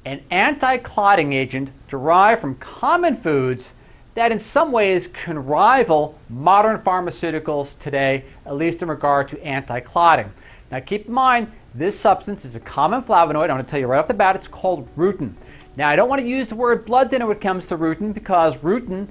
an anti-clotting agent derived from common foods that in some ways can rival modern pharmaceuticals today, at least in regard to anti-clotting. Now keep in mind, this substance is a common flavonoid. I'm going to tell you right off the bat, it's called rutin. Now I don't want to use the word blood thinner when it comes to rutin, because rutin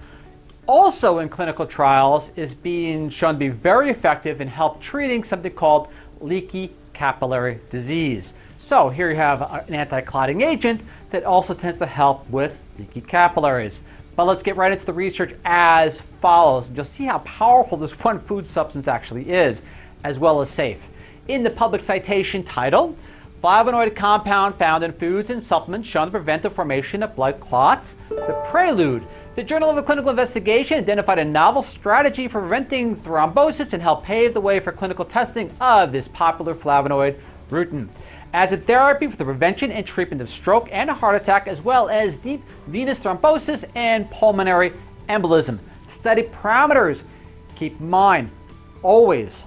also in clinical trials is being shown to be very effective in help treating something called leaky capillary disease. So here you have an anti-clotting agent that also tends to help with leaky capillaries. But let's get right into the research as follows. You'll see how powerful this one food substance actually is, as well as safe. In the public citation titled, Flavonoid compound found in foods and supplements shown to prevent the formation of blood clots. The prelude, the Journal of Clinical Investigation identified a novel strategy for preventing thrombosis and helped pave the way for clinical testing of this popular flavonoid, rutin, as a therapy for the prevention and treatment of stroke and a heart attack, as well as deep venous thrombosis and pulmonary embolism. Study parameters. Keep in mind, always,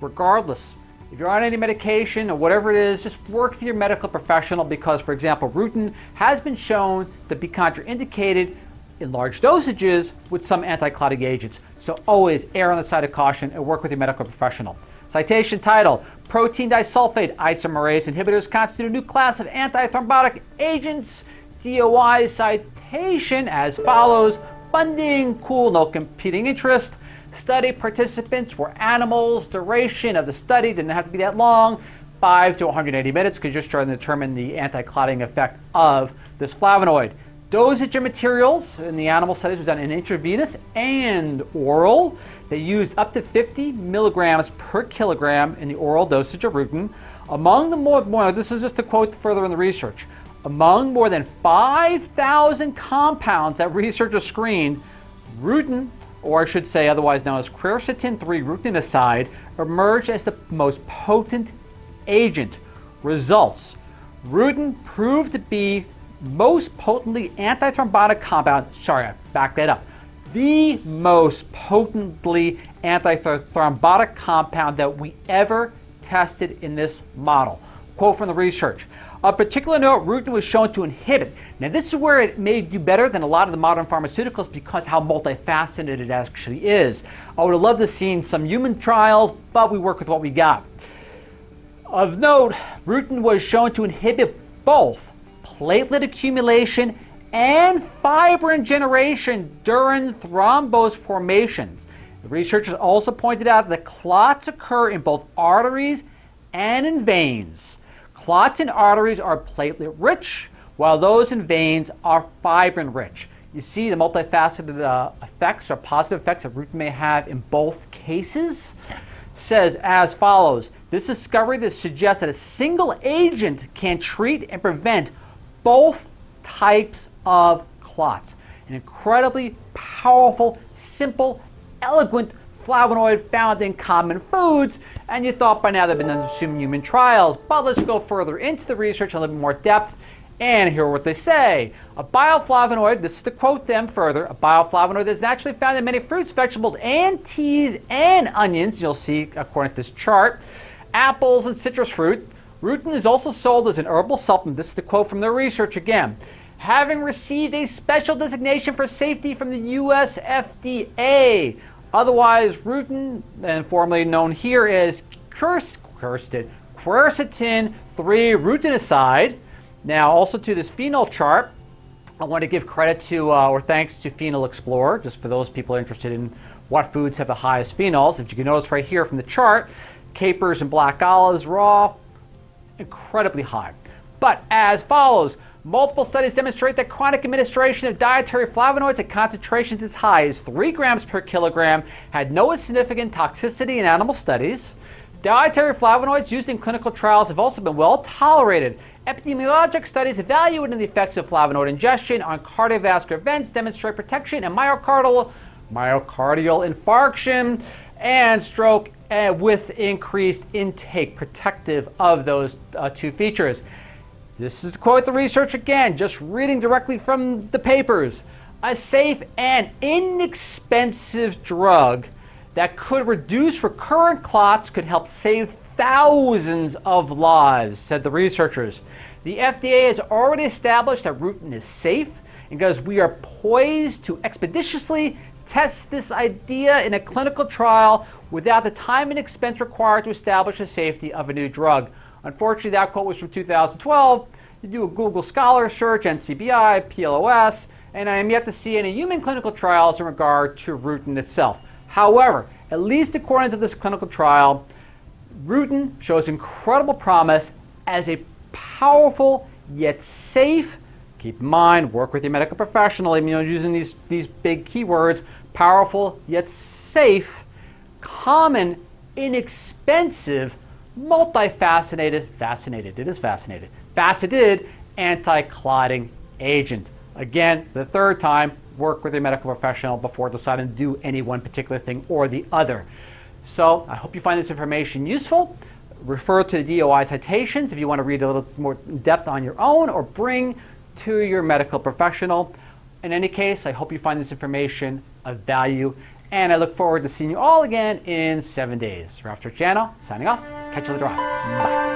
regardless, if you're on any medication or whatever it is, just work with your medical professional, because, for example, rutin has been shown to be contraindicated in large dosages with some anti-clotting agents. So always err on the side of caution and work with your medical professional. Citation title, protein disulfide isomerase inhibitors constitute a new class of anti-thrombotic agents. DOI citation as follows, funding, cool, no competing interest. Study participants were animals. Duration of the study didn't have to be that long, 5 to 180 minutes, because you're just trying to determine the anti-clotting effect of this flavonoid. Dosage of materials in the animal studies was done in intravenous and oral. They used up to 50 milligrams per kilogram in the oral dosage of rutin. Among the more, this is just a quote further in the research, among more than 5,000 compounds that researchers screened, rutin, or I should say otherwise known as quercetin-3 rutinoside, emerged as the most potent agent. Results. Rutin proved to be most potently anti-thrombotic compound, sorry, I backed that up. The most potently anti-thrombotic compound that we ever tested in this model. Quote from the research. Of particular note, rutin was shown to inhibit. Now this is where it may do better than a lot of the modern pharmaceuticals, because how multifaceted it actually is. I would have loved to have seen some human trials, but we work with what we got. Of note, rutin was shown to inhibit both platelet accumulation and fibrin generation during thrombose formation. The researchers also pointed out that clots occur in both arteries and in veins. Clots in arteries are platelet rich, while those in veins are fibrin rich. You see the multifaceted effects or positive effects that rutin may have in both cases. Says as follows, this discovery that suggests that a single agent can treat and prevent both types of clots. An incredibly powerful, simple, elegant flavonoid found in common foods, and you thought by now there have been some human trials. But let's go further into the research in a little bit more depth and hear what they say. A bioflavonoid, this is to quote them further, a bioflavonoid is naturally found in many fruits, vegetables, and teas and onions, you'll see according to this chart, apples and citrus fruit. Rutin is also sold as an herbal supplement. This is the quote from their research again. Having received a special designation for safety from the US FDA. Otherwise, rutin, and formerly known here as quercetin-3 rutinoside. Now, also to this phenol chart, I want to give credit to, or thanks to Phenol Explorer, just for those people interested in what foods have the highest phenols. If you can notice right here from the chart, capers and black olives raw, incredibly high. But as follows, multiple studies demonstrate that chronic administration of dietary flavonoids at concentrations as high as 3 grams per kilogram had no significant toxicity in animal studies. Dietary flavonoids used in clinical trials have also been well tolerated. Epidemiologic studies evaluating the effects of flavonoid ingestion on cardiovascular events demonstrate protection and myocardial infarction and stroke with increased intake, protective of those two features. This is to quote the research again, just reading directly from the papers. A safe and inexpensive drug that could reduce recurrent clots could help save thousands of lives, said the researchers. The FDA has already established that rutin is safe, and because we are poised to expeditiously test this idea in a clinical trial without the time and expense required to establish the safety of a new drug. Unfortunately, that quote was from 2012. You do a Google Scholar search, NCBI, PLOS, and I am yet to see any human clinical trials in regard to rutin itself. However, at least according to this clinical trial, rutin shows incredible promise as a powerful yet safe, keep in mind, work with your medical professional, using these big keywords, powerful yet safe, common, inexpensive, multifaceted, faceted anti-clotting agent. Again, the third time, work with a medical professional before deciding to do any one particular thing or the other. So I hope you find this information useful. Refer to the DOI citations if you want to read a little more in depth on your own, or bring to your medical professional. In any case, I hope you find this information of value, and I look forward to seeing you all again in 7 days. Ralph Giordano, signing off. Catch you later on. Bye.